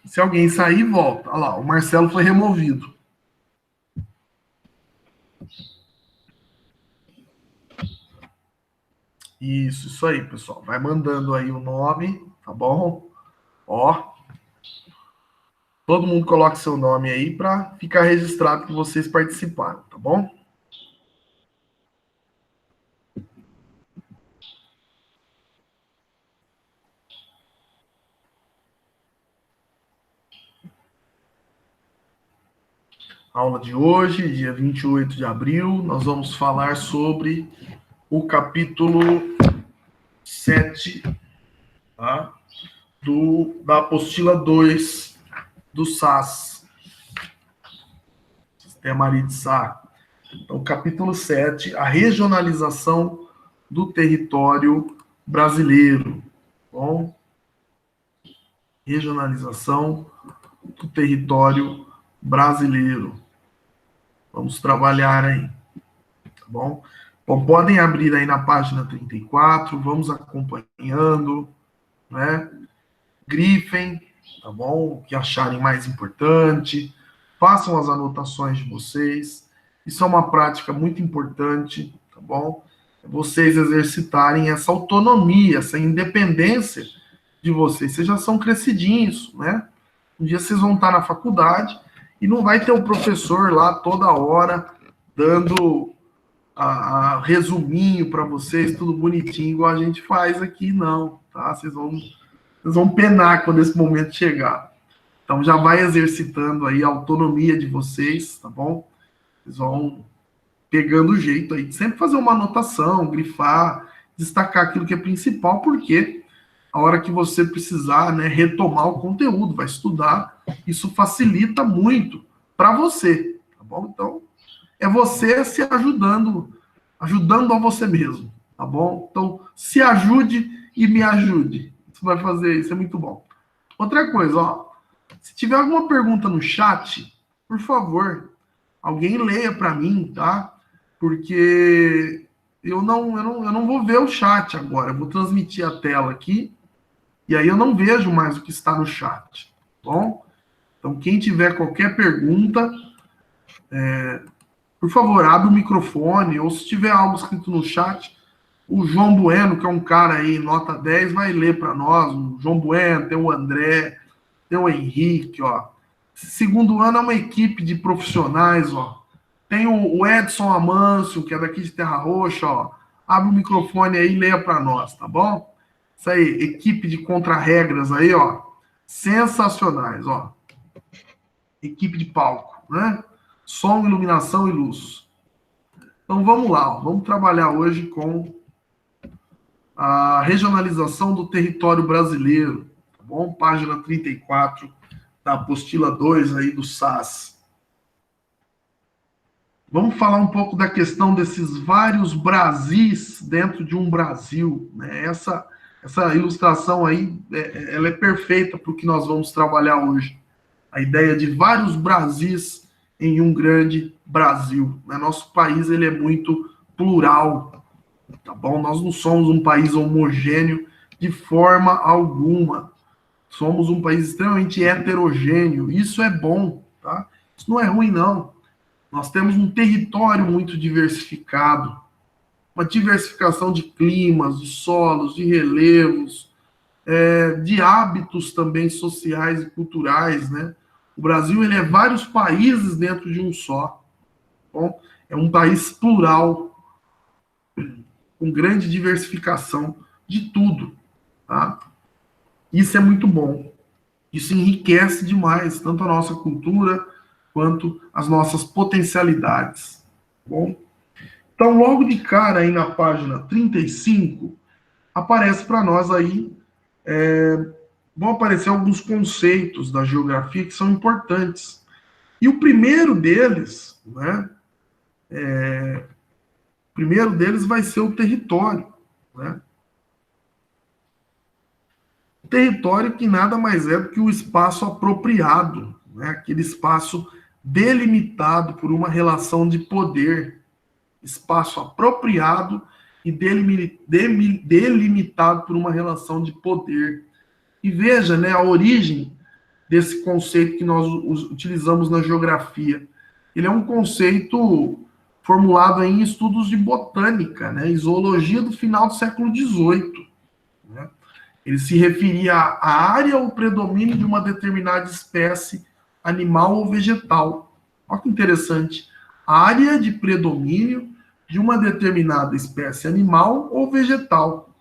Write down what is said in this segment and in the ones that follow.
Se alguém sair, volta. Olha lá, o Marcelo foi removido. Isso aí, pessoal. Vai mandando aí o nome, tá bom? Ó, todo mundo coloca seu nome aí para ficar registrado que vocês participaram, tá bom? Aula de hoje, dia 28 de abril, nós vamos falar sobre o capítulo 7, tá? Da apostila 2 do SAS, Sistema Aritz-Sá. Então, capítulo 7, a regionalização do território brasileiro. Bom, regionalização do território brasileiro. Vamos trabalhar aí, tá bom? Bom, podem abrir aí na página 34, vamos acompanhando, né? Grifem, tá bom? O que acharem mais importante, façam as anotações de vocês. Isso é uma prática muito importante, tá bom? Vocês exercitarem essa autonomia, essa independência de vocês. Vocês já são crescidinhos, né? Um dia vocês vão estar na faculdade e não vai ter o professor lá toda hora dando a resuminho para vocês, tudo bonitinho, igual a gente faz aqui, não, tá? Vocês vão penar quando esse momento chegar. Então já vai exercitando aí a autonomia de vocês, tá bom? Vocês vão pegando o jeito aí de sempre fazer uma anotação, grifar, destacar aquilo que é principal, porque a hora que você precisar, né, retomar o conteúdo, vai estudar, isso facilita muito para você, tá bom? Então, é você se ajudando a você mesmo, tá bom? Então, se ajude e me ajude. Isso vai fazer, isso é muito bom. Outra coisa, ó, se tiver alguma pergunta no chat, por favor, alguém leia para mim, tá? Porque eu não vou ver o chat agora, eu vou transmitir a tela aqui, e aí eu não vejo mais o que está no chat, tá bom? Então, quem tiver qualquer pergunta, por favor, abre o microfone, ou se tiver algo escrito no chat, o João Bueno, que é um cara aí, nota 10, vai ler para nós. O João Bueno, tem o André, tem o Henrique, ó. Segundo ano é uma equipe de profissionais, ó. Tem o Edson Amâncio, que é daqui de Terra Roxa, ó. Abre o microfone aí e leia para nós, tá bom? Isso aí, equipe de contra-regras aí, ó. Sensacionais, ó. Equipe de palco, né? Som, iluminação e luz. Então vamos lá, ó. Vamos trabalhar hoje com a regionalização do território brasileiro, tá bom? Página 34 da apostila 2 aí do SAS. Vamos falar um pouco da questão desses vários Brasis dentro de um Brasil, né? Essa ilustração aí, ela é perfeita para o que nós vamos trabalhar hoje. A ideia de vários Brasis em um grande Brasil, né? Nosso país, ele é muito plural, tá bom? Nós não somos um país homogêneo de forma alguma. Somos um país extremamente heterogêneo. Isso é bom, tá? Isso não é ruim, não. Nós temos um território muito diversificado, uma diversificação de climas, de solos, de relevos, de hábitos também sociais e culturais, né? O Brasil, ele é vários países dentro de um só. Tá bom? É um país plural, com grande diversificação de tudo, tá? Isso é muito bom. Isso enriquece demais tanto a nossa cultura quanto as nossas potencialidades. Tá bom? Então, logo de cara, aí na página 35, aparece para nós aí, vão aparecer alguns conceitos da geografia que são importantes. E o primeiro deles, né, vai ser o território, né? Território que nada mais é do que o espaço apropriado, né? Aquele espaço delimitado por uma relação de poder, espaço apropriado e delimitado por uma relação de poder. E veja, né, a origem desse conceito que nós utilizamos na geografia. Ele é um conceito formulado em estudos de botânica, né, e zoologia do final do século XVIII. Né? Ele se referia à área ou predomínio de uma determinada espécie animal ou vegetal. Olha que interessante. Área de predomínio de uma determinada espécie animal ou vegetal.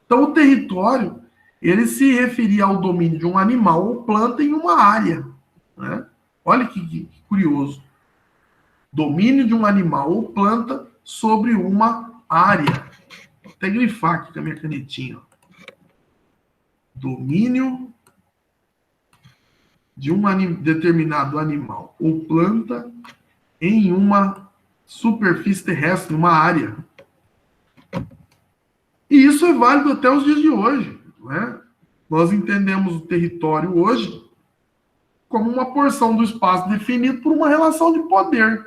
Então, o território, ele se referia ao domínio de um animal ou planta em uma área. Né? Olha que curioso. Domínio de um animal ou planta sobre uma área. Vou até grifar aqui com a minha canetinha. Domínio de um determinado animal ou planta em uma superfície terrestre, uma área. E isso é válido até os dias de hoje. Né? Nós entendemos o território hoje como uma porção do espaço definido por uma relação de poder.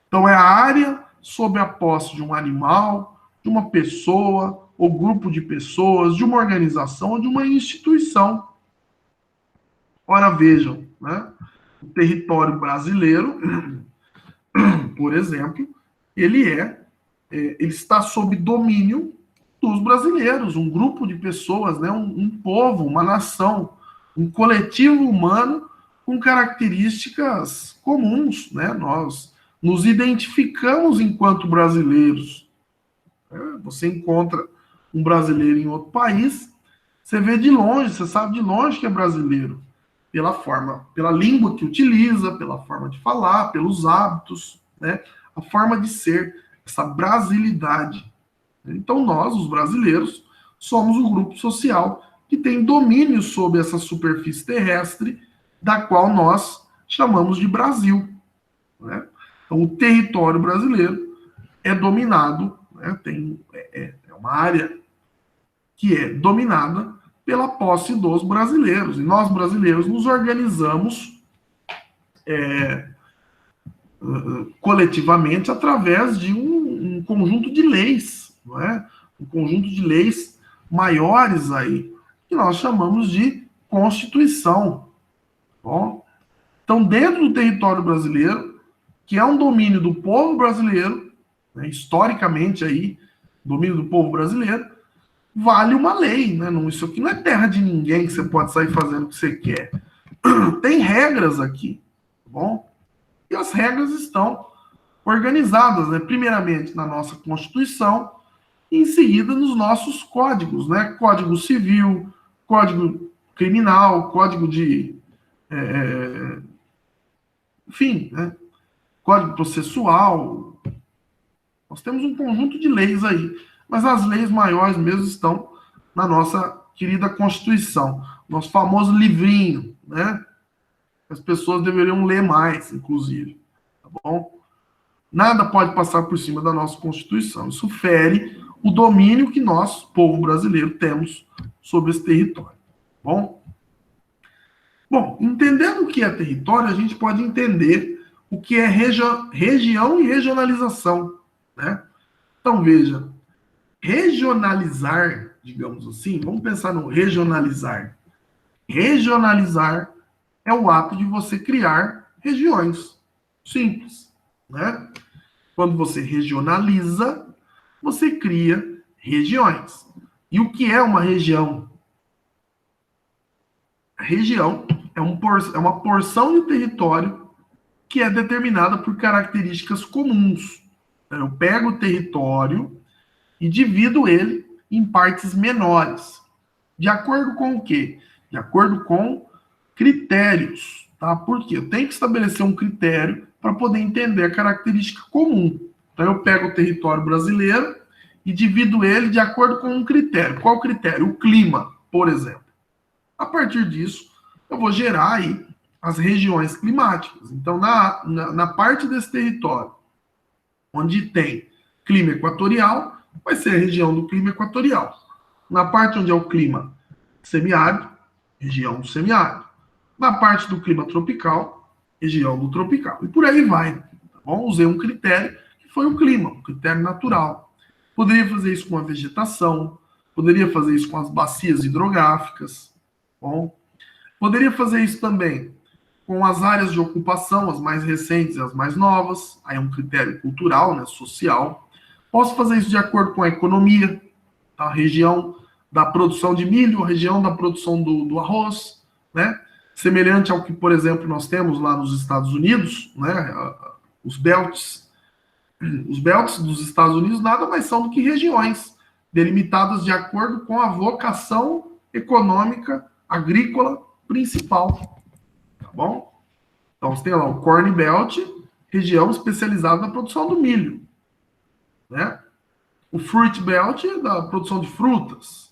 Então, é a área sob a posse de um animal, de uma pessoa, ou grupo de pessoas, de uma organização ou de uma instituição. Ora, vejam, né? O território brasileiro, por exemplo, ele está sob domínio dos brasileiros, um grupo de pessoas, né? Um povo, uma nação, um coletivo humano com características comuns, né? Nós nos identificamos enquanto brasileiros. Você encontra um brasileiro em outro país, você vê de longe, você sabe de longe que é brasileiro, pela forma, pela língua que utiliza, pela forma de falar, pelos hábitos, né? A forma de ser, essa brasilidade. Então nós, os brasileiros, somos o grupo social que tem domínio sobre essa superfície terrestre, da qual nós chamamos de Brasil. Né? Então o território brasileiro é dominado, né? É uma área que é dominada pela posse dos brasileiros. E nós, brasileiros, nos organizamos coletivamente através de um conjunto de leis, não é? Um conjunto de leis maiores aí, que nós chamamos de Constituição. Bom? Então, dentro do território brasileiro, que é um domínio do povo brasileiro, né, historicamente aí, domínio do povo brasileiro, vale uma lei, né? Não, isso aqui não é terra de ninguém que você pode sair fazendo o que você quer. Tem regras aqui, tá bom? E as regras estão organizadas, né? Primeiramente na nossa Constituição e em seguida nos nossos códigos, né? Código Civil, Código Criminal, Código de... enfim, né? Código Processual. Nós temos um conjunto de leis aí, mas as leis maiores mesmo estão na nossa querida Constituição, nosso famoso livrinho, né? As pessoas deveriam ler mais, inclusive, tá bom? Nada pode passar por cima da nossa Constituição. Isso fere o domínio que nós, povo brasileiro, temos sobre esse território, tá bom? Bom, entendendo o que é território, a gente pode entender o que é região e regionalização, né? Então, veja, regionalizar, digamos assim, vamos pensar no regionalizar. Regionalizar é o ato de você criar regiões. Simples, né? Quando você regionaliza, você cria regiões. E o que é uma região? A região é uma porção de território que é determinada por características comuns. Eu pego o território e divido ele em partes menores. De acordo com o quê? De acordo com critérios. Tá? Por quê? Eu tenho que estabelecer um critério para poder entender a característica comum. Então, eu pego o território brasileiro e divido ele de acordo com um critério. Qual critério? O clima, por exemplo. A partir disso, eu vou gerar aí as regiões climáticas. Então, na parte desse território onde tem clima equatorial, vai ser a região do clima equatorial. Na parte onde é o clima semiárido, região do semiárido. Na parte do clima tropical, região do tropical. E por aí vai. Tá bom? Usei um critério que foi o clima, um critério natural. Poderia fazer isso com a vegetação, poderia fazer isso com as bacias hidrográficas. Bom, Poderia fazer isso também com as áreas de ocupação, as mais recentes e as mais novas, aí é um critério cultural, né, social. Posso fazer isso de acordo com a economia, a região da produção de milho, a região da produção do arroz, né? Semelhante ao que, por exemplo, nós temos lá nos Estados Unidos, né? Os belts. Os belts dos Estados Unidos nada mais são do que regiões delimitadas de acordo com a vocação econômica agrícola principal, tá bom? Então você tem lá o Corn Belt, região especializada na produção do milho, né? O Fruit Belt da produção de frutas,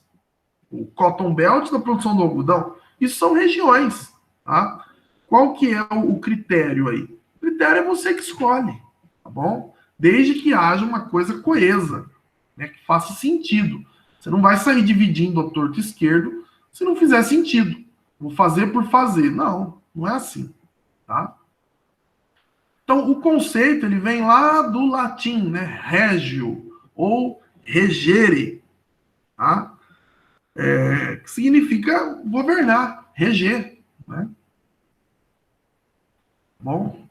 o Cotton Belt da produção do algodão. Isso são regiões, tá? Qual que é o critério aí? O critério é você que escolhe, tá bom? Desde que haja uma coisa coesa, né, que faça sentido. Você não vai sair dividindo a torto esquerdo se não fizer sentido. Vou fazer por fazer. Não, não é assim, tá? Então, o conceito, ele vem lá do latim, né? Regio, ou regere, tá? Que significa governar, reger, né? Bom,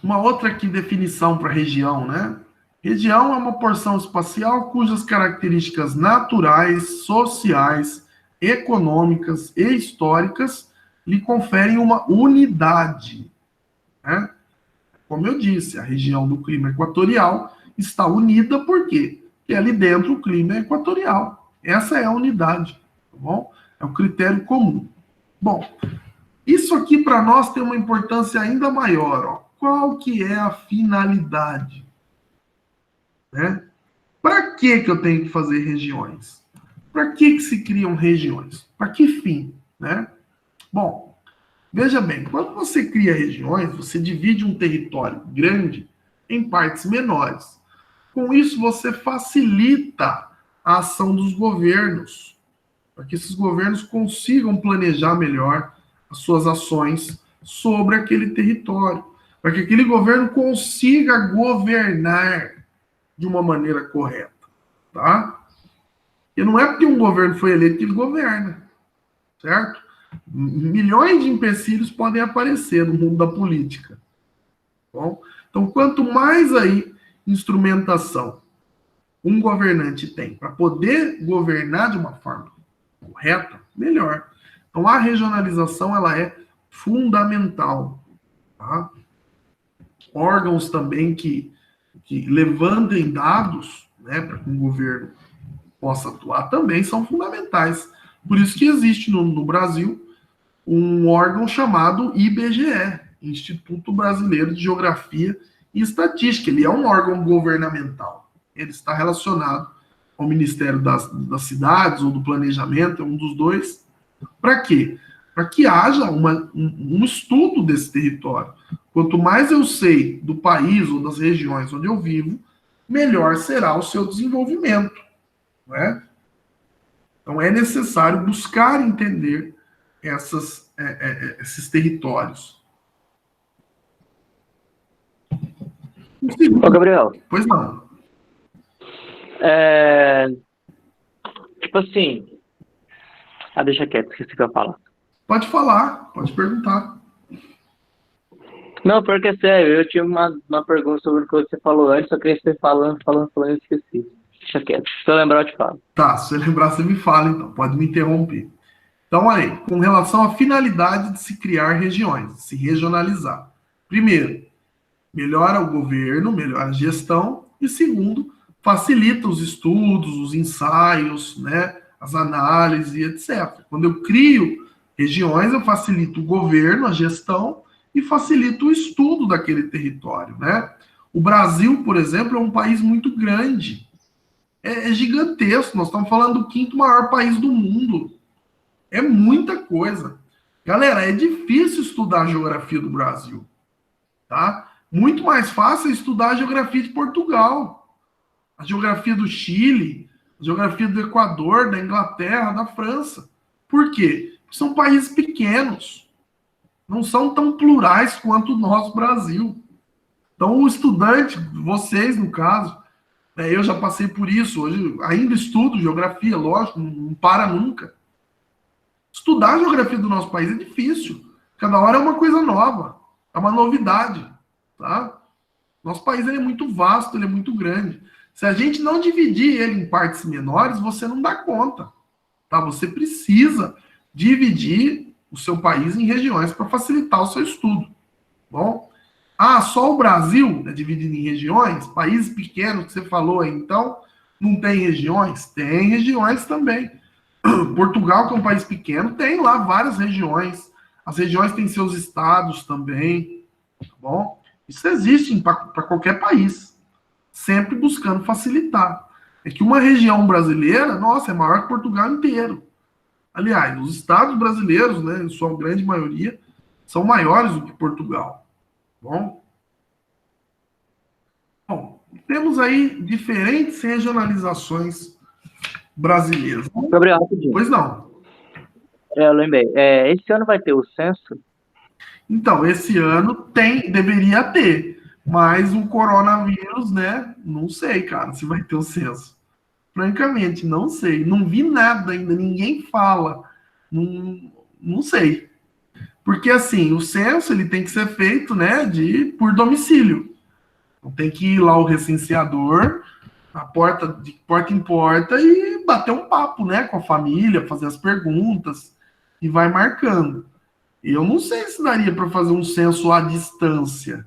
uma outra aqui definição para região, né? Região é uma porção espacial cujas características naturais, sociais, econômicas e históricas lhe conferem uma unidade, né? Como eu disse, a região do clima equatorial está unida por quê? Porque ali dentro o clima é equatorial. Essa é a unidade, tá bom? É o critério comum. Bom, isso aqui para nós tem uma importância ainda maior, ó. Qual que é a finalidade? Né? Para que eu tenho que fazer regiões? Para que se criam regiões? Para que fim? Né? Bom, veja bem, quando você cria regiões, você divide um território grande em partes menores. Com isso, você facilita a ação dos governos, para que esses governos consigam planejar melhor as suas ações sobre aquele território, para que aquele governo consiga governar de uma maneira correta, tá? E não é porque um governo foi eleito que ele governa, certo? Milhões de empecilhos podem aparecer no mundo da política. Bom, então, quanto mais aí instrumentação um governante tem para poder governar de uma forma correta, melhor. Então, a regionalização ela é fundamental. Tá? Órgãos também que levantem dados, né, para que um governo possa atuar também são fundamentais. Por isso que existe no Brasil um órgão chamado IBGE, Instituto Brasileiro de Geografia e Estatística. Ele é um órgão governamental. Ele está relacionado ao Ministério das Cidades ou do Planejamento, é um dos dois. Para quê? Para que haja um estudo desse território. Quanto mais eu sei do país ou das regiões onde eu vivo, melhor será o seu desenvolvimento. Não é? Então é necessário buscar entender esses territórios. Ô, Gabriel. Pois não. Tipo assim. Deixa quieto, esqueci o que eu ia falar. Pode falar, pode perguntar. Não, porque é sério, eu tinha uma pergunta sobre o que você falou antes, só queria você falando, e esqueci. Deixa quieto. Se eu lembrar, eu te falo. Tá, se você lembrar, você me fala, então. Pode me interromper. Então, olha aí, com relação à finalidade de se criar regiões, de se regionalizar. Primeiro, melhora o governo, melhora a gestão. E segundo, facilita os estudos, os ensaios, né, as análises, etc. Quando eu crio regiões, eu facilito o governo, a gestão, e facilito o estudo daquele território, né? O Brasil, por exemplo, é um país muito grande. É gigantesco. Nós estamos falando do quinto maior país do mundo. É muita coisa. Galera, é difícil estudar a geografia do Brasil, tá? Muito mais fácil é estudar a geografia de Portugal, a geografia do Chile, a geografia do Equador, da Inglaterra, da França. Por quê? Porque são países pequenos. Não são tão plurais quanto o nosso Brasil. Então, o estudante, vocês no caso, eu já passei por isso, hoje ainda estudo geografia, lógico, não para nunca. Estudar a geografia do nosso país é difícil. Cada hora é uma coisa nova, é uma novidade, tá? Nosso país ele é muito vasto, ele é muito grande. Se a gente não dividir ele em partes menores, você não dá conta, tá? Você precisa dividir o seu país em regiões para facilitar o seu estudo, bom? Ah, só o Brasil é dividido em regiões? Países pequenos que você falou aí, então, não tem regiões? Tem regiões também. Portugal, que é um país pequeno, tem lá várias regiões. As regiões têm seus estados também, tá bom? Isso existe para qualquer país, sempre buscando facilitar. É que uma região brasileira, nossa, é maior que Portugal inteiro. Aliás, os estados brasileiros, né, em sua grande maioria, são maiores do que Portugal. Bom, temos aí diferentes regionalizações brasileiras. Gabriel, rapidinho. Pois não. Eu lembrei. Esse ano vai ter o censo? Então, esse ano deveria ter, mas o coronavírus, né? Não sei, cara, se vai ter o censo. Francamente, não sei. Não vi nada ainda, ninguém fala. Não sei. Porque, assim, o censo ele tem que ser feito, né, por domicílio. Então, tem que ir lá o recenseador, de porta em porta e bater um papo, né, com a família, fazer as perguntas e vai marcando. Eu não sei se daria para fazer um censo à distância.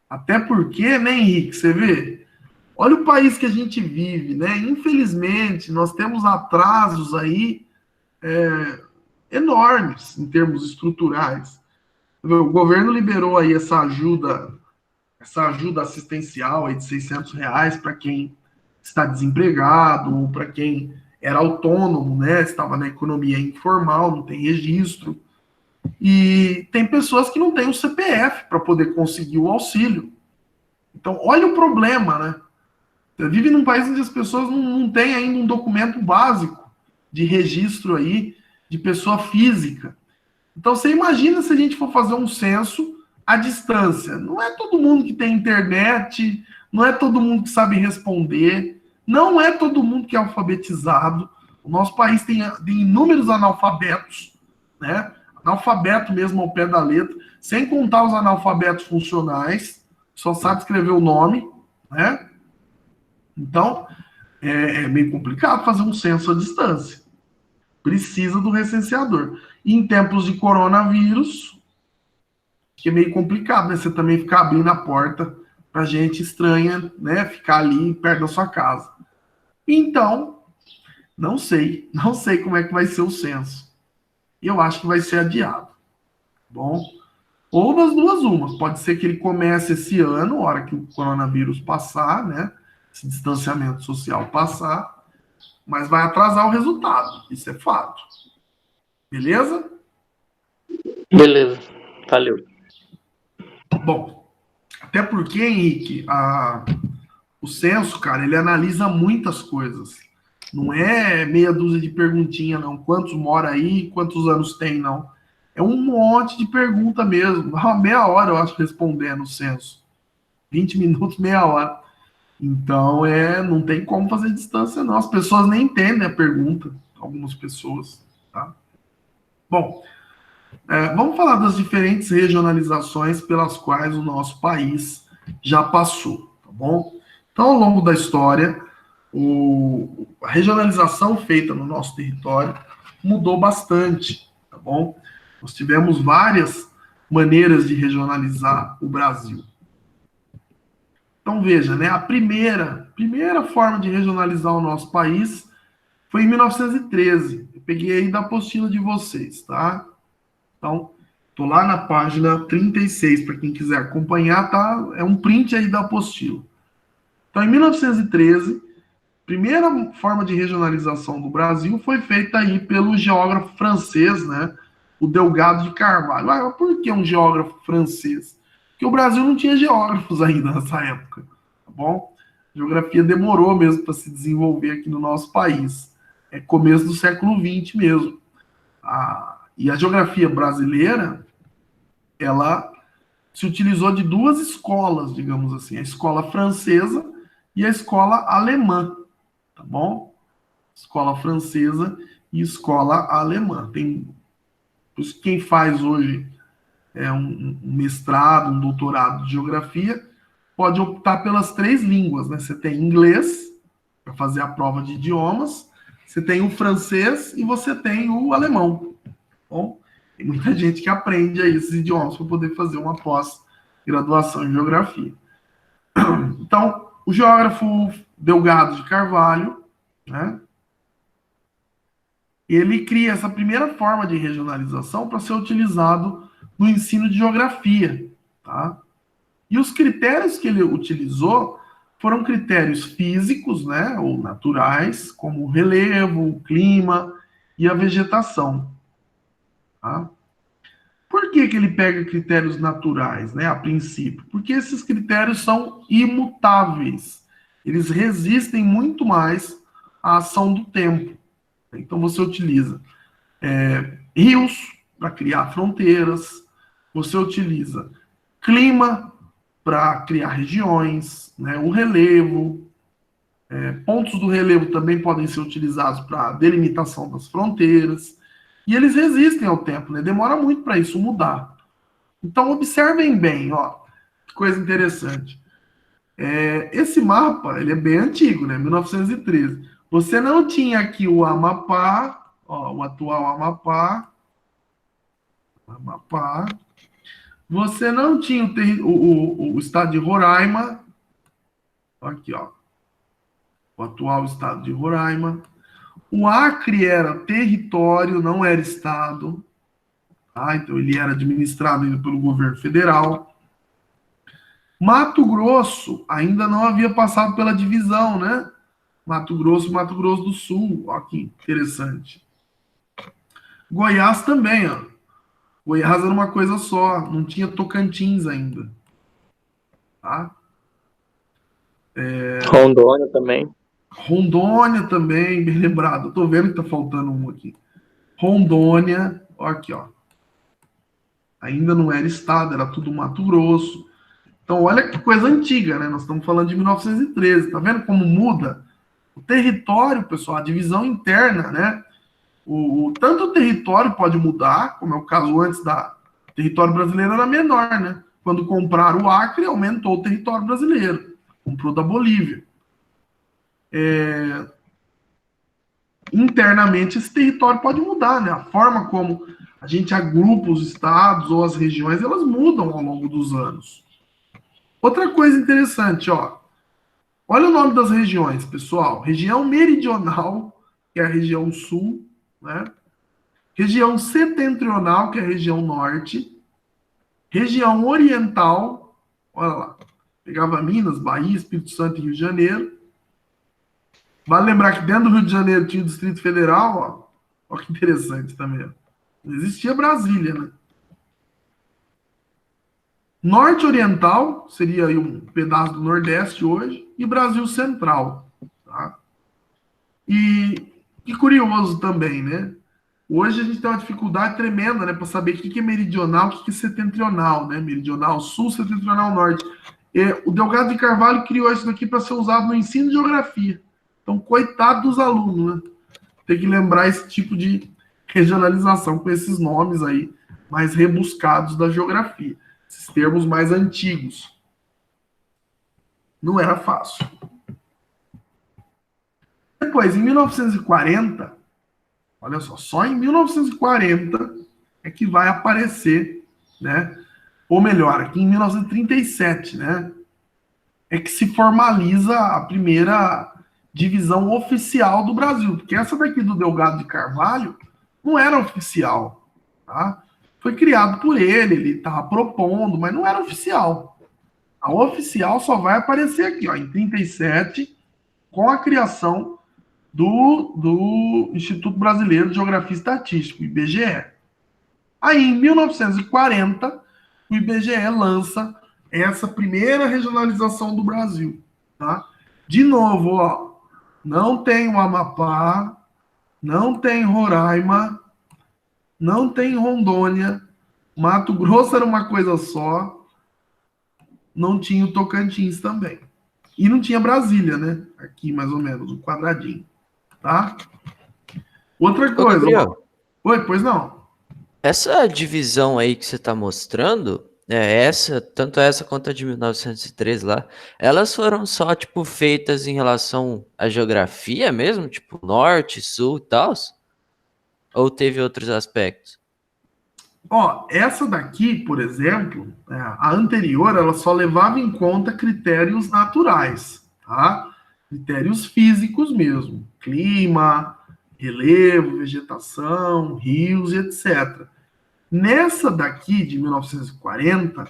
Até porque, né, Henrique, você vê? Olha o país que a gente vive, né? Infelizmente, nós temos atrasos aí enormes em termos estruturais. O governo liberou aí essa ajuda assistencial aí de R$ 600 para quem está desempregado ou para quem era autônomo, né? Estava na economia informal, não tem registro. E tem pessoas que não têm o CPF para poder conseguir o auxílio. Então, olha o problema, né? Você vive num país onde as pessoas não têm ainda um documento básico de registro aí de pessoa física. Então, você imagina se a gente for fazer um censo à distância. Não é todo mundo que tem internet, não é todo mundo que sabe responder, não é todo mundo que é alfabetizado. O nosso país tem inúmeros analfabetos, né? Analfabeto mesmo ao pé da letra, sem contar os analfabetos funcionais, só sabe escrever o nome, né? Então, é meio complicado fazer um censo à distância. Precisa do recenseador. E em tempos de coronavírus, que é meio complicado, né? Você também ficar abrindo a porta para gente estranha, né? Ficar ali perto da sua casa. Então, não sei como é que vai ser o censo. Eu acho que vai ser adiado. Bom, ou das duas umas. Pode ser que ele comece esse ano, hora que o coronavírus passar, né? Esse distanciamento social passar, mas vai atrasar o resultado. Isso é fato. Beleza? Beleza. Valeu. Bom, até porque, Henrique, o censo, cara, ele analisa muitas coisas. Não é meia dúzia de perguntinha, não. Quantos mora aí, quantos anos tem, não. É um monte de pergunta mesmo. Uma meia hora, eu acho, respondendo o censo. 20 minutos, meia hora. Então, não tem como fazer distância, não. As pessoas nem entendem a pergunta. Algumas pessoas, tá? Bom, vamos falar das diferentes regionalizações pelas quais o nosso país já passou, tá bom? Então, ao longo da história, a regionalização feita no nosso território mudou bastante, tá bom? Nós tivemos várias maneiras de regionalizar o Brasil. Então, veja, né, a primeira forma de regionalizar o nosso país foi em 1913. Eu peguei aí da apostila de vocês, tá? Então, tô lá na página 36, para quem quiser acompanhar, tá? É um print aí da apostila. Então, em 1913, a primeira forma de regionalização do Brasil foi feita aí pelo geógrafo francês, né? O Delgado de Carvalho. Ah, por que um geógrafo francês? Porque o Brasil não tinha geógrafos ainda nessa época, tá bom? A geografia demorou mesmo para se desenvolver aqui no nosso país. É começo do século XX mesmo. E a geografia brasileira, ela se utilizou de duas escolas, digamos assim, a escola francesa e a escola alemã, tá bom? Escola francesa e escola alemã. Quem faz hoje um mestrado, um doutorado de geografia, pode optar pelas 3 línguas, né? Você tem inglês, para fazer a prova de idiomas, você tem o francês e você tem o alemão. Bom, tem muita gente que aprende aí esses idiomas para poder fazer uma pós-graduação em geografia. Então, o geógrafo Delgado de Carvalho, né? Ele cria essa primeira forma de regionalização para ser utilizado no ensino de geografia, tá? E os critérios que ele utilizou foram critérios físicos, né, ou naturais, como o relevo, o clima e a vegetação, tá? Por que que ele pega critérios naturais, né, a princípio? Porque esses critérios são imutáveis. Eles resistem muito mais à ação do tempo. Então você utiliza rios para criar fronteiras, você utiliza clima para criar regiões, né, o relevo, pontos do relevo também podem ser utilizados para delimitação das fronteiras, e eles resistem ao tempo, né? Demora muito para isso mudar. Então observem bem, ó, que coisa interessante. Esse mapa, ele é bem antigo, né? 1913. Você não tinha aqui o Amapá, ó, o atual Amapá. Você não tinha o estado de Roraima, aqui, ó, o atual estado de Roraima. O Acre era território, não era estado, tá? Então ele era administrado ainda pelo governo federal. Mato Grosso ainda não havia passado pela divisão, né? Mato Grosso do Sul, ó, que interessante. Goiás também, ó. Goiás era uma coisa só, não tinha Tocantins ainda, tá? Rondônia também. Rondônia também, bem lembrado. Eu tô vendo que tá faltando um aqui. Rondônia, ó, aqui, ó. Ainda não era estado, era tudo Mato Grosso. Então, olha que coisa antiga, né? Nós estamos falando de 1913. Tá vendo como muda? O território, pessoal, a divisão interna, né? Tanto o território pode mudar, como é o caso antes da. O território brasileiro era menor, né? Quando compraram o Acre, aumentou o território brasileiro. Comprou da Bolívia. Internamente, esse território pode mudar, né? A forma como a gente agrupa os estados ou as regiões, elas mudam ao longo dos anos. Outra coisa interessante, ó. Olha o nome das regiões, pessoal. Região meridional, que é a região sul, né? Região setentrional, que é a região norte. Região oriental, olha lá. Pegava Minas, Bahia, Espírito Santo e Rio de Janeiro. Vale lembrar que dentro do Rio de Janeiro tinha o Distrito Federal, ó. Olha que interessante também. Não existia Brasília, né? Norte Oriental, seria aí um pedaço do Nordeste hoje, e Brasil Central. Tá? E curioso também, né? Hoje a gente tem uma dificuldade tremenda, né, para saber o que é meridional, o que é setentrional, né? Meridional Sul, setentrional Norte. O Delgado de Carvalho criou isso daqui para ser usado no ensino de geografia. Então, coitado dos alunos, né? Tem que lembrar esse tipo de regionalização com esses nomes aí mais rebuscados da geografia. Esses termos mais antigos. Não era fácil. Depois, em 1940, olha só em 1940 é que vai aparecer, né? Ou melhor, aqui em 1937, né? É que se formaliza a primeira divisão oficial do Brasil. Porque essa daqui do Delgado de Carvalho não era oficial, tá? Foi criado por ele estava propondo, mas não era oficial. A oficial só vai aparecer aqui, ó, em 37, com a criação do Instituto Brasileiro de Geografia e Estatística, o IBGE. Aí, em 1940, o IBGE lança essa primeira regionalização do Brasil. Tá? De novo, ó, não tem o Amapá, não tem Roraima, não tem Rondônia, Mato Grosso era uma coisa só, não tinha o Tocantins também. E não tinha Brasília, né? Aqui, mais ou menos, um quadradinho. Tá? Outra Ô, coisa, ó. Gabriel, Oi, pois não. essa divisão aí que você está mostrando, tanto essa quanto a de 1903 lá, elas foram só, tipo, feitas em relação à geografia mesmo? Tipo, norte, sul e tal? Ou teve outros aspectos? Ó, essa daqui, por exemplo, a anterior, ela só levava em conta critérios naturais, tá? Critérios físicos mesmo, clima, relevo, vegetação, rios e etc. Nessa daqui de 1940,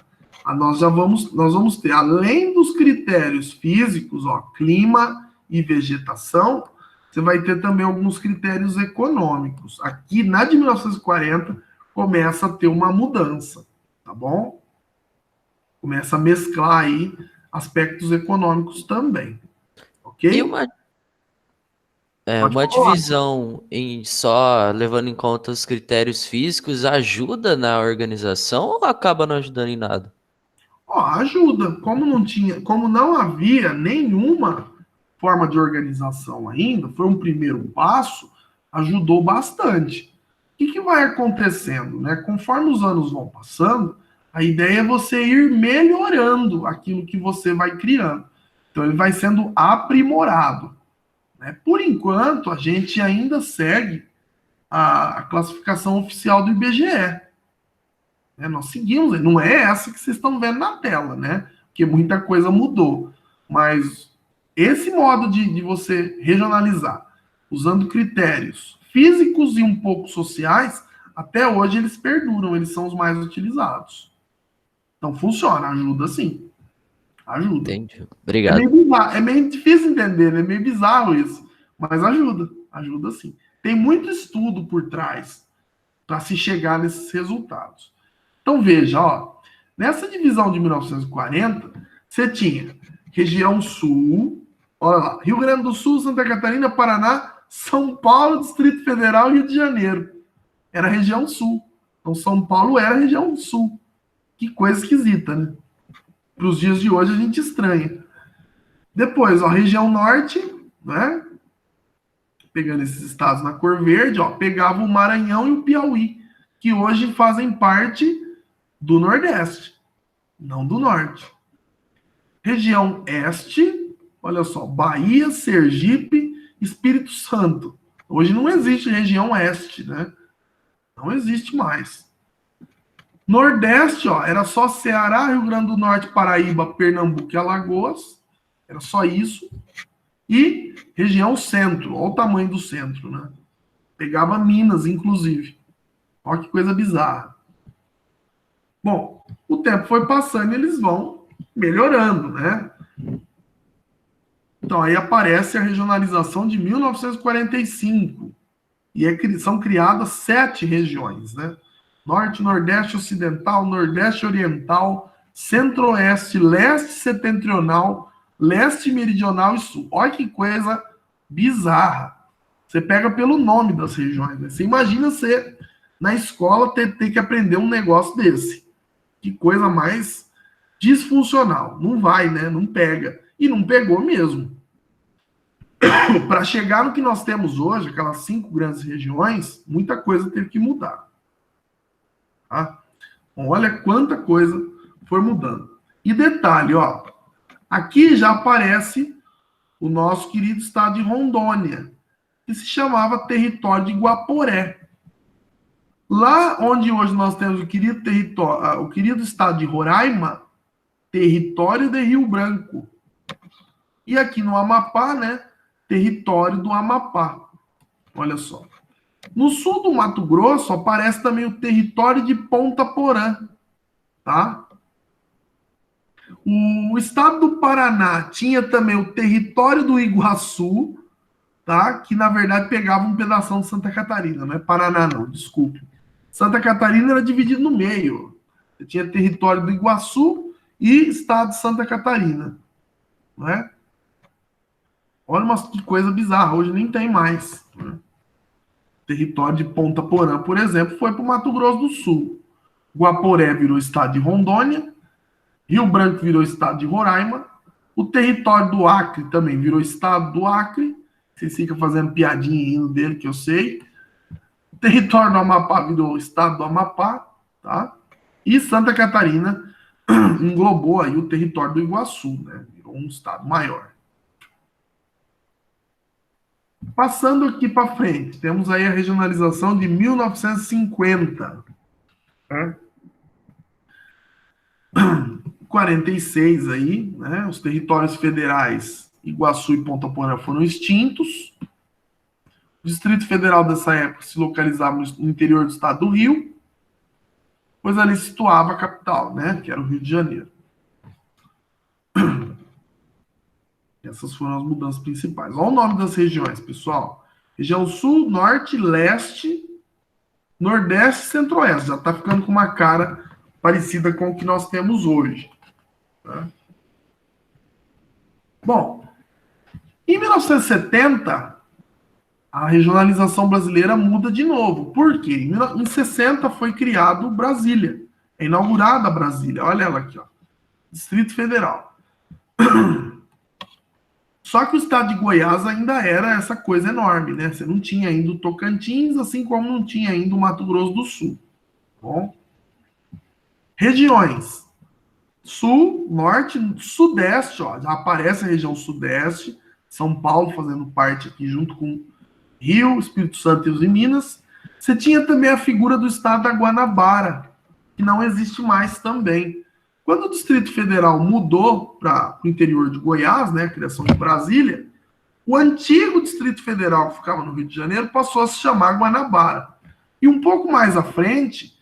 nós vamos ter, além dos critérios físicos, ó, clima e vegetação, você vai ter também alguns critérios econômicos. Aqui na de 1940 começa a ter uma mudança, tá bom? Começa a mesclar aí aspectos econômicos também, E ok? uma, Pode uma falar. divisão em só levando em conta os critérios físicos ajuda na organização ou acaba não ajudando em nada? Ó, ajuda. Como não havia nenhuma forma de organização ainda, foi um primeiro passo, ajudou bastante. O que vai acontecendo, né? Conforme os anos vão passando, a ideia é você ir melhorando aquilo que você vai criando. Então ele vai sendo aprimorado, né? Por enquanto, a gente ainda segue a classificação oficial do IBGE. Né? Nós seguimos, não é essa que vocês estão vendo na tela, né? Porque muita coisa mudou. Mas esse modo de você regionalizar, usando critérios físicos e um pouco sociais, até hoje eles perduram, eles são os mais utilizados. Então funciona, ajuda sim. Ajuda. Entendi. Obrigado. É meio difícil entender, né? É meio bizarro isso. Mas ajuda, ajuda sim. Tem muito estudo por trás para se chegar nesses resultados. Então veja, ó, nessa divisão de 1940, você tinha região sul, olha lá, Rio Grande do Sul, Santa Catarina, Paraná, São Paulo, Distrito Federal e Rio de Janeiro. Era a região sul. Então São Paulo era a região sul. Que coisa esquisita, né? Para os dias de hoje a gente estranha. Depois, ó, região norte, né? Pegando esses estados na cor verde, ó, pegava o Maranhão e o Piauí, que hoje fazem parte do Nordeste, não do Norte. Região Este, olha só, Bahia, Sergipe, Espírito Santo. Hoje não existe região Oeste, né? Não existe mais. Nordeste, ó, era só Ceará, Rio Grande do Norte, Paraíba, Pernambuco e Alagoas. Era só isso. E região Centro, olha o tamanho do centro, né? Pegava Minas, inclusive. Olha que coisa bizarra. Bom, o tempo foi passando e eles vão melhorando, né? Então aí aparece a regionalização de 1945 e são criadas 7 regiões, né? Norte, Nordeste Ocidental, Nordeste Oriental, Centro-Oeste, Leste Setentrional, Leste Meridional e Sul. Olha que coisa bizarra. Você pega pelo nome das regiões, né? Você imagina você na escola ter que aprender um negócio desse. Que coisa mais disfuncional. Não vai, né? Não pega. E não pegou mesmo. Para chegar no que nós temos hoje, aquelas 5 grandes regiões, muita coisa teve que mudar. Tá? Bom, olha quanta coisa foi mudando. E detalhe, ó, aqui já aparece o nosso querido estado de Rondônia, que se chamava território de Guaporé. Lá onde hoje nós temos o querido território, o querido estado de Roraima, território de Rio Branco. E aqui no Amapá, né, território do Amapá. Olha só. No sul do Mato Grosso aparece também o território de Ponta Porã, tá? O estado do Paraná tinha também o território do Iguaçu, tá? Que na verdade pegava um pedação de Santa Catarina, não é Paraná não, desculpe. Santa Catarina era dividido no meio. Você tinha território do Iguaçu e estado de Santa Catarina, não é? Olha que coisa bizarra, hoje nem tem mais. Né? Território de Ponta Porã, por exemplo, foi para o Mato Grosso do Sul. Guaporé virou estado de Rondônia, Rio Branco virou estado de Roraima, o território do Acre também virou estado do Acre. Vocês ficam fazendo piadinha indo dele, que eu sei. O território do Amapá virou o estado do Amapá, tá? E Santa Catarina englobou aí o território do Iguaçu, né? Virou um estado maior. Passando aqui para frente, temos aí a regionalização de 1950. Né? 46 aí, né? Os territórios federais Iguaçu e Ponta Porã foram extintos. O Distrito Federal dessa época se localizava no interior do estado do Rio, pois ali situava a capital, né? Que era o Rio de Janeiro. Essas foram as mudanças principais. Olha o nome das regiões, pessoal. Região Sul, Norte, Leste, Nordeste e Centro-Oeste. Já está ficando com uma cara parecida com o que nós temos hoje. Tá? Bom, em 1970, a regionalização brasileira muda de novo. Por quê? Em 60 foi criado Brasília. É inaugurada Brasília. Olha ela aqui, ó. Distrito Federal. Só que o estado de Goiás ainda era essa coisa enorme, né? Você não tinha ainda o Tocantins, assim como não tinha ainda o Mato Grosso do Sul. Bom? Regiões. Sul, Norte, Sudeste, ó. Já aparece a região Sudeste. São Paulo fazendo parte aqui junto com Rio, Espírito Santo e Minas. Você tinha também a figura do estado da Guanabara, que não existe mais também. Quando o Distrito Federal mudou para o interior de Goiás, né, a criação de Brasília, o antigo Distrito Federal, que ficava no Rio de Janeiro, passou a se chamar Guanabara. E um pouco mais à frente,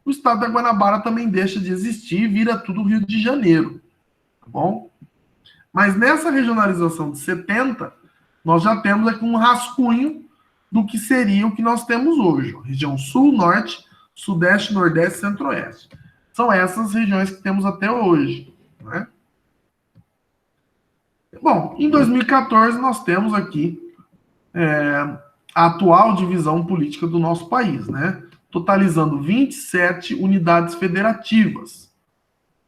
o estado da Guanabara também deixa de existir e vira tudo Rio de Janeiro. Tá bom? Mas nessa regionalização de 70, nós já temos aqui um rascunho do que seria o que nós temos hoje. Região Sul, Norte, Sudeste, Nordeste e Centro-Oeste. São essas regiões que temos até hoje. Né? Bom, em 2014 nós temos aqui a atual divisão política do nosso país, né? Totalizando 27 unidades federativas.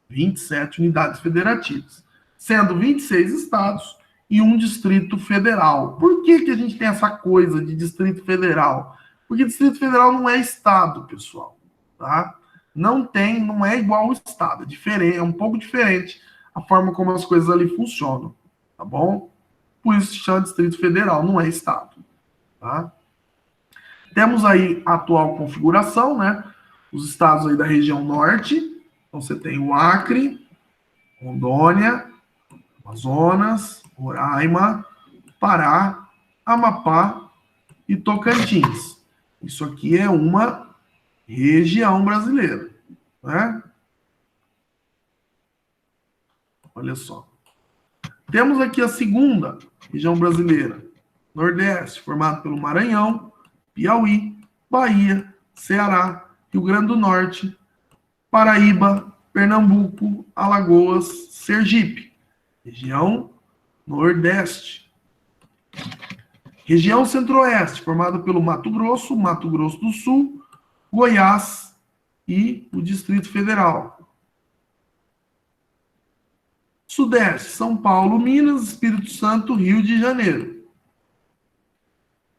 27 unidades federativas. Sendo 26 estados e um distrito federal. Por que a gente tem essa coisa de distrito federal? Porque distrito federal não é estado, pessoal. Tá? Não é igual ao estado. É diferente, é um pouco diferente a forma como as coisas ali funcionam. Tá bom? Por isso se chama distrito federal, não é estado. Tá? Temos aí a atual configuração, né? Os estados aí da região norte. Então você tem o Acre, Rondônia, Amazonas, Roraima, Pará, Amapá e Tocantins. Isso aqui é uma região brasileira, né? Olha só. Temos aqui a segunda região brasileira, Nordeste, formado pelo Maranhão, Piauí, Bahia, Ceará, Rio Grande do Norte, Paraíba, Pernambuco, Alagoas, Sergipe. Região Nordeste. Região Centro-Oeste, formada pelo Mato Grosso do Sul, Goiás e o Distrito Federal. Sudeste, São Paulo, Minas, Espírito Santo, Rio de Janeiro.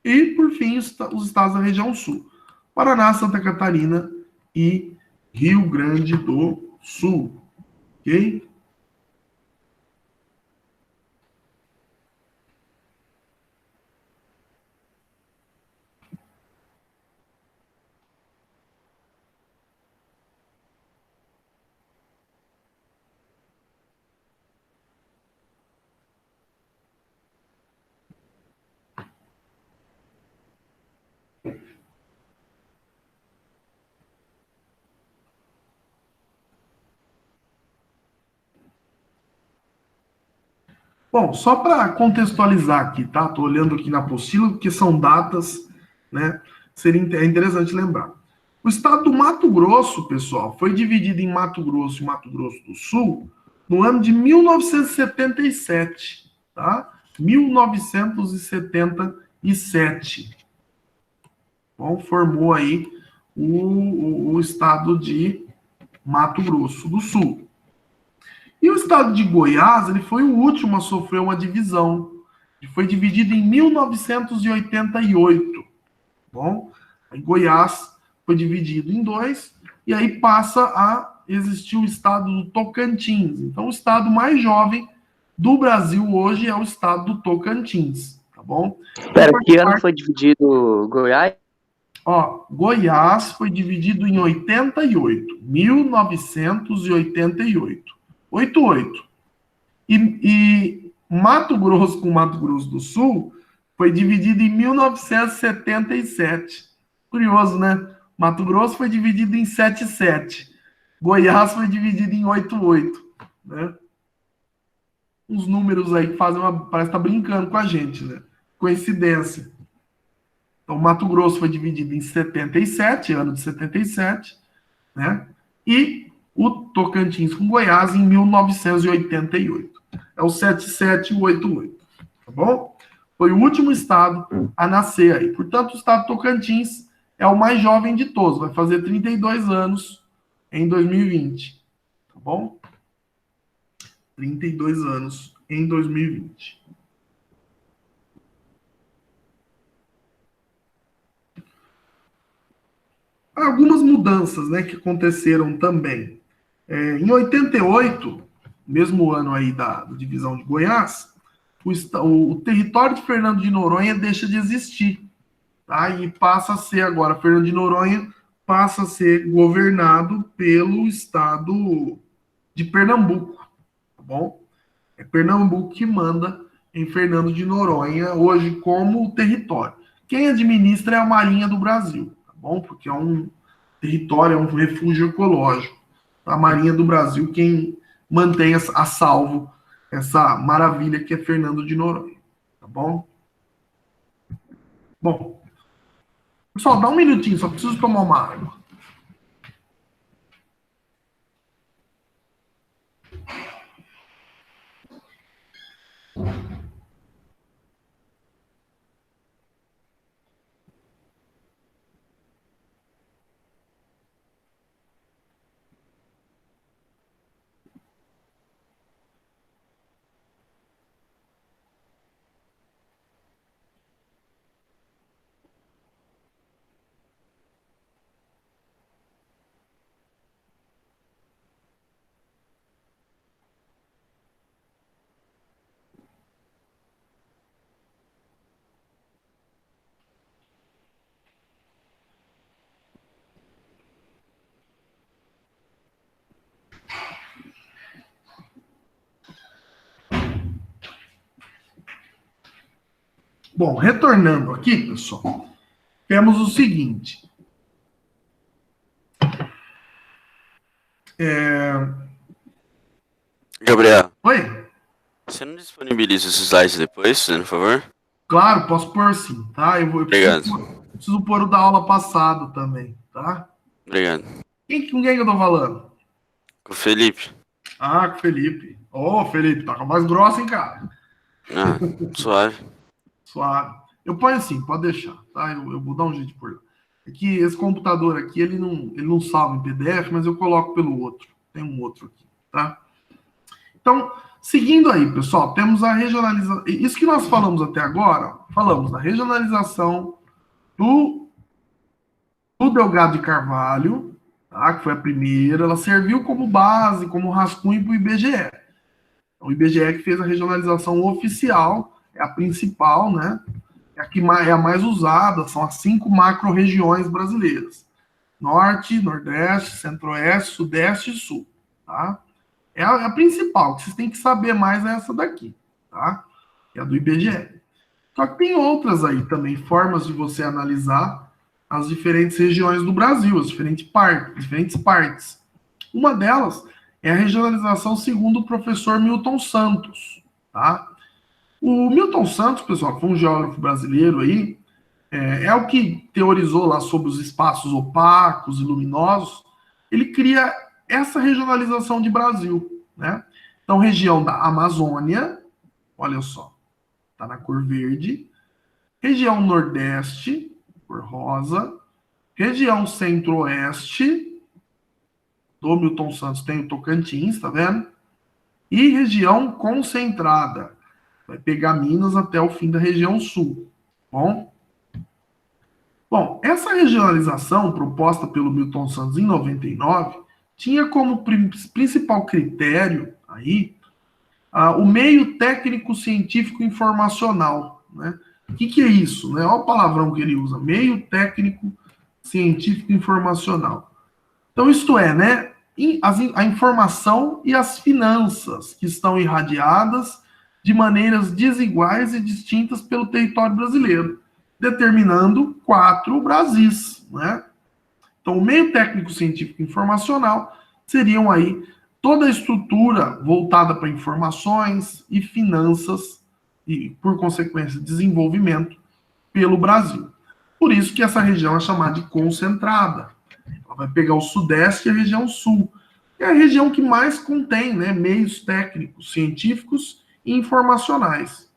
E, por fim, os estados da região Sul. Paraná, Santa Catarina e Rio Grande do Sul. Ok? Bom, só para contextualizar aqui, tá? Estou olhando aqui na apostila, porque são datas, né? É interessante lembrar. O estado do Mato Grosso, pessoal, foi dividido em Mato Grosso e Mato Grosso do Sul no ano de 1977, tá? 1977. Bom, formou aí o estado de Mato Grosso do Sul. E o estado de Goiás, ele foi o último a sofrer uma divisão. Ele foi dividido em 1988. bom? Aí Goiás foi dividido em 2, e aí passa a existir o estado do Tocantins. Então, o estado mais jovem do Brasil hoje é o estado do Tocantins, tá bom? Espera, que ano foi dividido Goiás? Ó, Goiás foi dividido em 88, 1988. 88. E Mato Grosso com Mato Grosso do Sul foi dividido em 1977. Curioso, né? Mato Grosso foi dividido em 77. Goiás foi dividido em 88, né? Uns números aí que fazem uma... Parece que tá brincando com a gente, né? Coincidência. Então, Mato Grosso foi dividido em 77, ano de 77, né? E o Tocantins com Goiás em 1988. É o 7788, tá bom? Foi o último estado a nascer aí. Portanto, o estado Tocantins é o mais jovem de todos, vai fazer 32 anos em 2020, tá bom? 32 anos em 2020. Algumas mudanças, né, que aconteceram também. Em 88, mesmo ano aí da divisão de Goiás, o território de Fernando de Noronha deixa de existir, tá? E passa a ser agora, Fernando de Noronha passa a ser governado pelo estado de Pernambuco, tá bom? É Pernambuco que manda em Fernando de Noronha hoje como território. Quem administra é a Marinha do Brasil, tá bom? Porque é um território, é um refúgio ecológico. A Marinha do Brasil quem mantém a salvo essa maravilha que é Fernando de Noronha, tá bom? Bom, pessoal, dá um minutinho, só preciso tomar uma água. Bom, retornando aqui, pessoal, temos o seguinte. Gabriel, Oi? você não disponibiliza os slides depois, fazendo favor? Claro, posso pôr sim, tá? Eu Obrigado. preciso pôr o da aula passado também, tá? Obrigado. Com quem que eu tô falando? Com o Felipe. Ah, com o Felipe. Ô, Felipe, tá com a voz grossa, hein, cara? Ah, suave. Suave. Eu ponho assim, pode deixar, tá? Eu vou dar um jeito de pôr. É que esse computador aqui, ele não salva em PDF, mas eu coloco pelo outro. Tem um outro aqui, tá? Então, seguindo aí, pessoal, temos a regionalização. Isso que nós falamos até agora, falamos da regionalização do Delgado de Carvalho, tá? Que foi a primeira. Ela serviu como base, como rascunho para o IBGE. O IBGE que fez a regionalização oficial, é a principal, né? É a mais usada, são as 5 macro-regiões brasileiras. Norte, Nordeste, Centro-Oeste, Sudeste e Sul, tá? É a principal, que vocês têm que saber mais é essa daqui, tá? É a do IBGE. Só que tem outras aí também, formas de você analisar as diferentes regiões do Brasil, as diferentes partes. Uma delas é a regionalização segundo o professor Milton Santos, tá? O Milton Santos, pessoal, que foi um geógrafo brasileiro aí, é o que teorizou lá sobre os espaços opacos e luminosos. Ele cria essa regionalização de Brasil, né? Então, região da Amazônia, olha só, tá na cor verde. Região Nordeste, cor rosa. Região Centro-Oeste, do Milton Santos tem o Tocantins, tá vendo? E região concentrada. Vai pegar Minas até o fim da região sul, bom? Bom, essa regionalização proposta pelo Milton Santos em 99 tinha como principal critério aí o meio técnico científico informacional, né? O que é isso, né? Olha o palavrão que ele usa, meio técnico científico informacional. Então, isto é, né? A informação e as finanças que estão irradiadas de maneiras desiguais e distintas pelo território brasileiro, determinando 4 Brasis, né? Então, o meio técnico científico informacional seriam aí toda a estrutura voltada para informações e finanças e, por consequência, desenvolvimento pelo Brasil. Por isso que essa região é chamada de concentrada. Ela vai pegar o Sudeste e a região Sul. É a região que mais contém, né, meios técnicos, científicos e informacionais.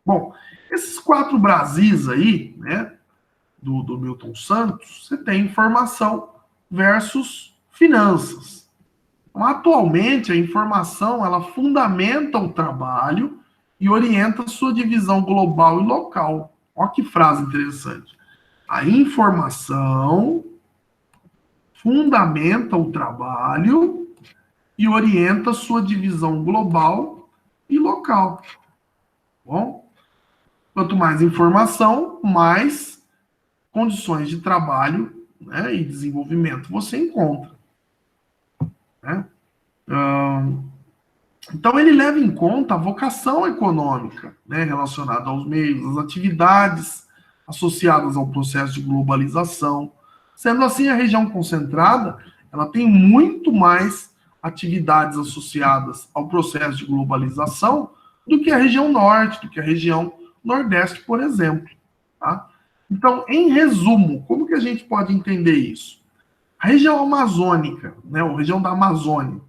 Bom, esses 4 Brasis aí, né, do Milton Santos, você tem informação versus finanças. Então, atualmente, a informação ela fundamenta o trabalho e orienta sua divisão global e local. Olha que frase interessante. A informação fundamenta o trabalho e orienta sua divisão global e local. Bom, quanto mais informação, mais condições de trabalho, né, e desenvolvimento você encontra. Né? Então, ele leva em conta a vocação econômica, né, relacionada aos meios, às atividades associadas ao processo de globalização. Sendo assim, a região concentrada, ela tem muito mais atividades associadas ao processo de globalização do que a região norte, do que a região nordeste, por exemplo. Tá? Então, em resumo, como que a gente pode entender isso? A região amazônica, né, a região da Amazônia,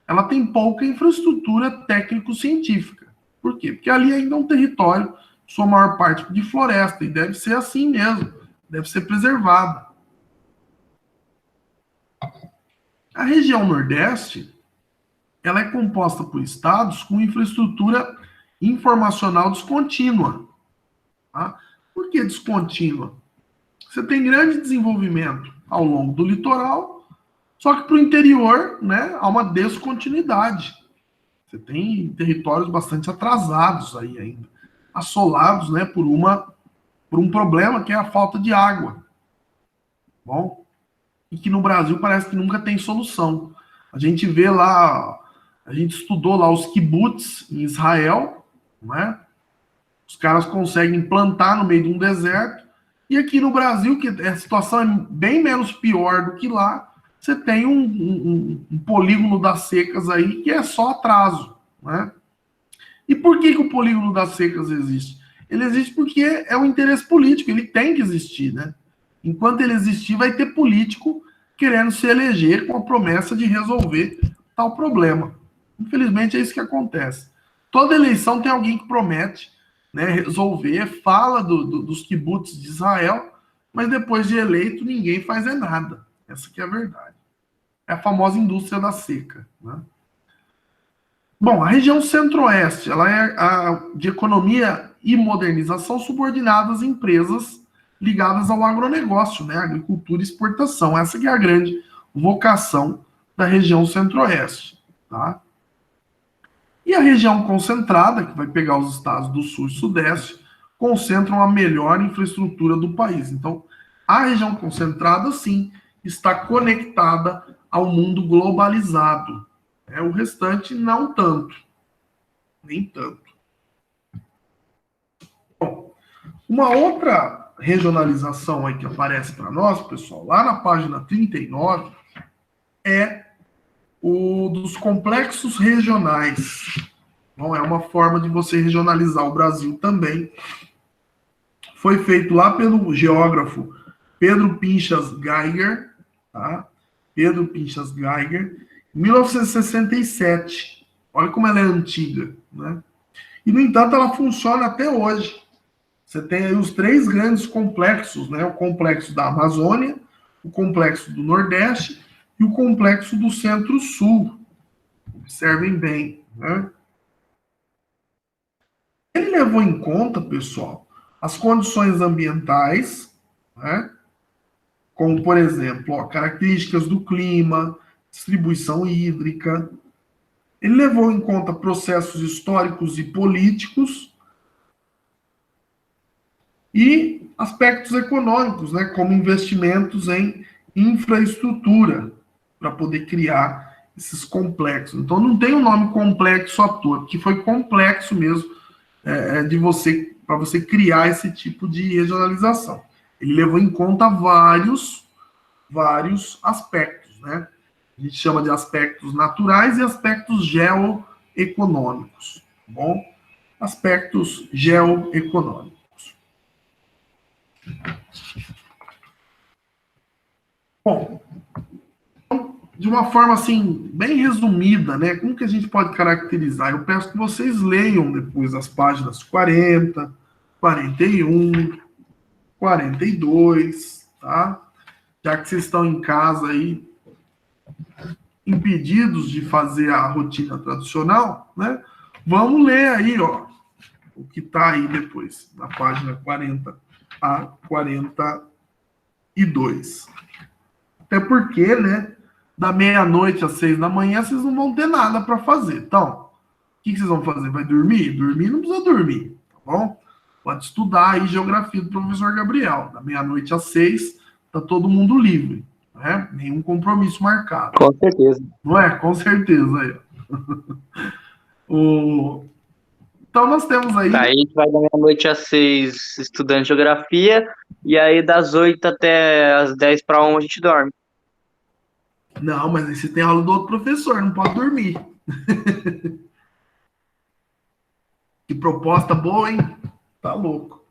ela tem pouca infraestrutura técnico-científica. Por quê? Porque ali ainda é um território, sua maior parte de floresta, e deve ser assim mesmo, deve ser preservada. A região Nordeste, ela é composta por estados com infraestrutura informacional descontínua. Tá? Por que descontínua? Você tem grande desenvolvimento ao longo do litoral, só que para o interior, né, há uma descontinuidade. Você tem territórios bastante atrasados aí ainda, assolados, né, por um problema que é a falta de água. Bom, e que no Brasil parece que nunca tem solução. A gente vê lá, a gente estudou lá os kibbutz em Israel, né? Os caras conseguem plantar no meio de um deserto, e aqui no Brasil, que a situação é bem menos pior do que lá, você tem um polígono das secas aí que é só atraso, né? E por que o polígono das secas existe? Ele existe porque é um interesse político, ele tem que existir, né? Enquanto ele existir, vai ter político querendo se eleger com a promessa de resolver tal problema. Infelizmente, é isso que acontece. Toda eleição tem alguém que promete, né, resolver, fala dos kibbutz de Israel, mas depois de eleito, ninguém faz nada. Essa que é a verdade. É a famosa indústria da seca. Né? Bom, a região centro-oeste, ela é de economia e modernização subordinadas a empresas ligadas ao agronegócio, né? Agricultura e exportação. Essa que é a grande vocação da região centro-oeste. Tá? E a região concentrada, que vai pegar os estados do sul e sudeste, concentram a melhor infraestrutura do país. Então, a região concentrada, sim, está conectada ao mundo globalizado. O restante, não tanto. Nem tanto. Bom, uma outra regionalização aí que aparece para nós, pessoal, lá na página 39, é o dos complexos regionais. Bom, é uma forma de você regionalizar o Brasil também. Foi feito lá pelo geógrafo Pedro Pinchas Geiger, tá? Pedro Pinchas Geiger, em 1967. Olha como ela é antiga, né? E, no entanto, ela funciona até hoje. Você tem aí os 3 grandes complexos, né? O complexo da Amazônia, o complexo do Nordeste e o complexo do Centro-Sul. Observem bem, né? Ele levou em conta, pessoal, as condições ambientais, né? Como, por exemplo, ó, características do clima, distribuição hídrica. Ele levou em conta processos históricos e políticos e aspectos econômicos, né, como investimentos em infraestrutura, para poder criar esses complexos. Então, não tem um nome complexo à toa, porque foi complexo mesmo de você, para você criar esse tipo de regionalização. Ele levou em conta vários aspectos, né? A gente chama de aspectos naturais e aspectos geoeconômicos, tá bom? Aspectos geoeconômicos. Bom, de uma forma assim, bem resumida, né? Como que a gente pode caracterizar? Eu peço que vocês leiam depois as páginas 40, 41, 42, tá? Já que vocês estão em casa aí, impedidos de fazer a rotina tradicional, né? Vamos ler aí, ó, o que está aí depois, na página 40 a 42. Até porque, né, da meia-noite às 6 da manhã, vocês não vão ter nada para fazer. Então, o que vocês vão fazer? Vai dormir? Dormir não precisa dormir, tá bom? Pode estudar aí geografia do professor Gabriel. Da meia-noite às 6, tá todo mundo livre, né? Nenhum compromisso marcado. Com certeza. Não é? Com certeza. Aí. Então, nós temos aí... Aí a gente vai da meia-noite às 6 estudando geografia, e aí das 8 até as 10 para 1 a gente dorme. Não, mas aí você tem aula do outro professor, não pode dormir. Que proposta boa, hein? Tá louco.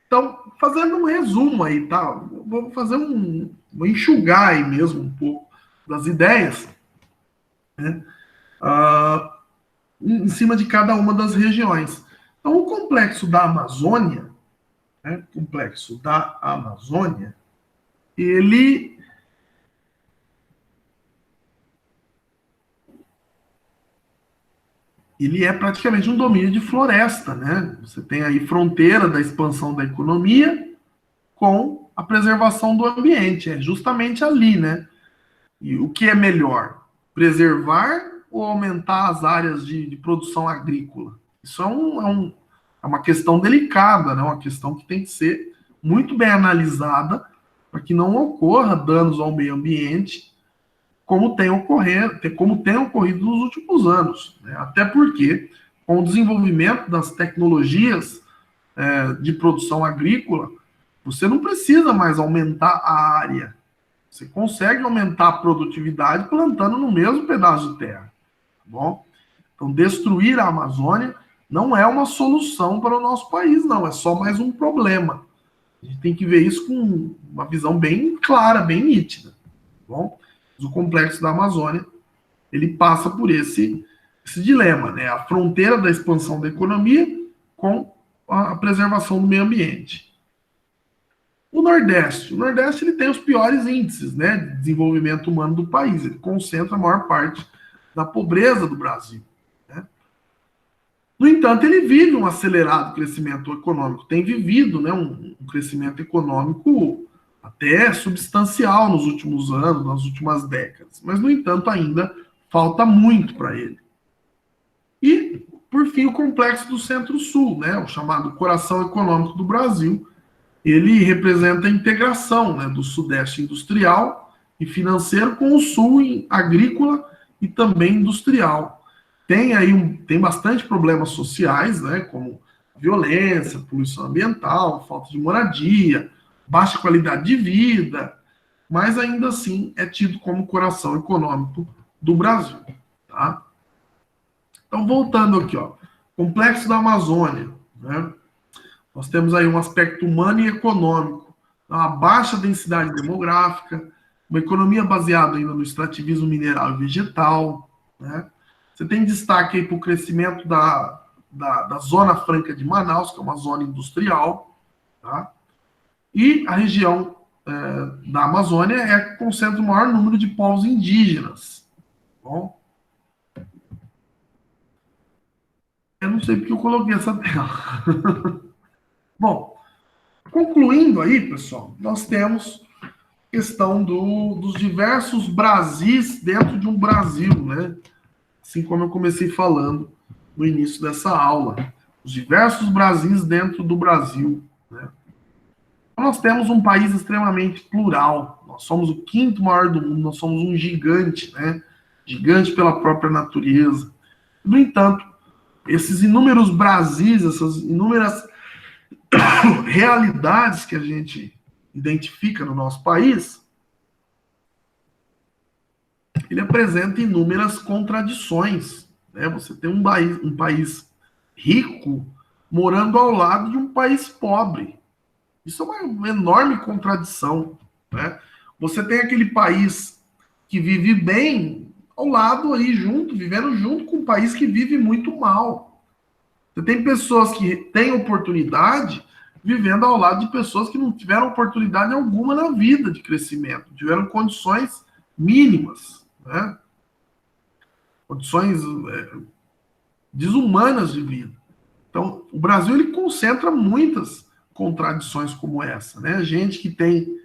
Então, fazendo um resumo aí, tá? Vou fazer vou enxugar aí mesmo um pouco das ideias, né? Em cima de cada uma das regiões. Então, o complexo da Amazônia, né? O complexo da Amazônia, ele é praticamente um domínio de floresta, né? Você tem aí fronteira da expansão da economia com a preservação do ambiente. É justamente ali, né? E o que é melhor? Preservar ou aumentar as áreas de produção agrícola? Isso é uma questão delicada, né? Uma questão que tem que ser muito bem analisada para que não ocorra danos ao meio ambiente como tem ocorrido nos últimos anos, né? Até porque, com o desenvolvimento das tecnologias de produção agrícola, você não precisa mais aumentar a área. Você consegue aumentar a produtividade plantando no mesmo pedaço de terra, tá bom? Então, destruir a Amazônia não é uma solução para o nosso país, não. É só mais um problema. A gente tem que ver isso com uma visão bem clara, bem nítida, tá bom? O complexo da Amazônia, ele passa por esse dilema, né? A fronteira da expansão da economia com a preservação do meio ambiente. O Nordeste ele tem os piores índices, né, de desenvolvimento humano do país. Ele concentra a maior parte da pobreza do Brasil, né? No entanto, ele vive um acelerado crescimento econômico. Tem vivido, né, um crescimento econômico até substancial nos últimos anos, nas últimas décadas. Mas, no entanto, ainda falta muito para ele. E, por fim, o complexo do Centro-Sul, né, o chamado coração econômico do Brasil. Ele representa a integração, né, do Sudeste industrial e financeiro com o Sul agrícola e também industrial. Tem bastante problemas sociais, né, como violência, poluição ambiental, falta de moradia, baixa qualidade de vida, mas ainda assim é tido como coração econômico do Brasil, tá? Então, voltando aqui, ó, complexo da Amazônia, né? Nós temos aí um aspecto humano e econômico, uma baixa densidade demográfica, uma economia baseada ainda no extrativismo mineral e vegetal, né? Você tem destaque aí para o crescimento da Zona Franca de Manaus, que é uma zona industrial, tá? E a região da Amazônia é a que concentra o maior número de povos indígenas. Bom, eu não sei porque eu coloquei essa tela. Bom, Concluindo aí, pessoal, nós temos questão dos diversos Brasis dentro de um Brasil, né? Assim como eu comecei falando no início dessa aula. Os diversos Brasis dentro do Brasil, né? Então, nós temos um país extremamente plural. Nós somos o quinto maior do mundo, nós somos um gigante, né? Gigante pela própria natureza. No entanto, esses inúmeros Brasis, essas inúmeras realidades que a gente identifica no nosso país, ele apresenta inúmeras contradições, né? Você tem um país rico morando ao lado de um país pobre. Isso é uma enorme contradição, né? Você tem aquele país que vive bem ao lado aí junto, vivendo junto com um país que vive muito mal. Você tem pessoas que têm oportunidade vivendo ao lado de pessoas que não tiveram oportunidade alguma na vida de crescimento, tiveram condições mínimas, né? Condições desumanas de vida. Então, o Brasil ele concentra muitas contradições como essa, né? Gente que tem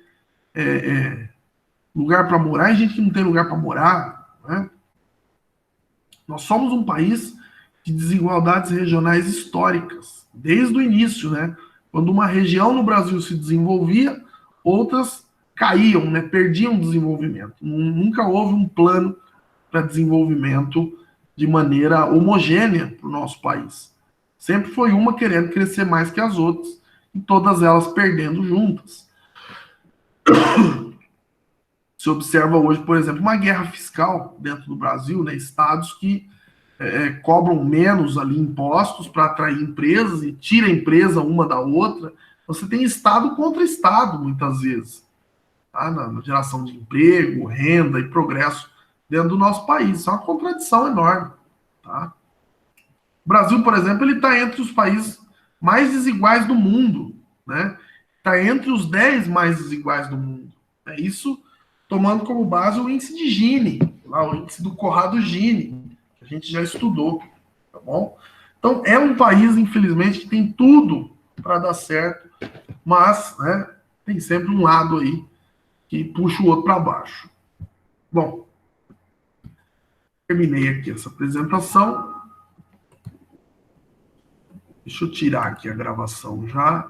lugar para morar e gente que não tem lugar para morar, né? Nós somos um país de desigualdades regionais históricas, desde o início, né? Quando uma região no Brasil se desenvolvia, outras caíam, né? Perdiam desenvolvimento. Nunca houve um plano para desenvolvimento de maneira homogênea para o nosso país. Sempre foi uma querendo crescer mais que as outras, e todas elas perdendo juntas. Se observa hoje, por exemplo, uma guerra fiscal dentro do Brasil, né? Estados que cobram menos ali impostos para atrair empresas e tira a empresa uma da outra. Você tem Estado contra Estado, muitas vezes, tá? Na geração de emprego, renda e progresso dentro do nosso país. Isso é uma contradição enorme, tá? O Brasil, por exemplo, ele está entre os países mais desiguais do mundo, né? Está entre os 10 mais desiguais do mundo. É isso tomando como base o índice de Gini, lá, o índice do Corrado Gini, que a gente já estudou, tá bom? Então, é um país, infelizmente, que tem tudo para dar certo, mas, né, tem sempre um lado aí que puxa o outro para baixo. Bom, terminei aqui essa apresentação. Deixa eu tirar aqui a gravação já.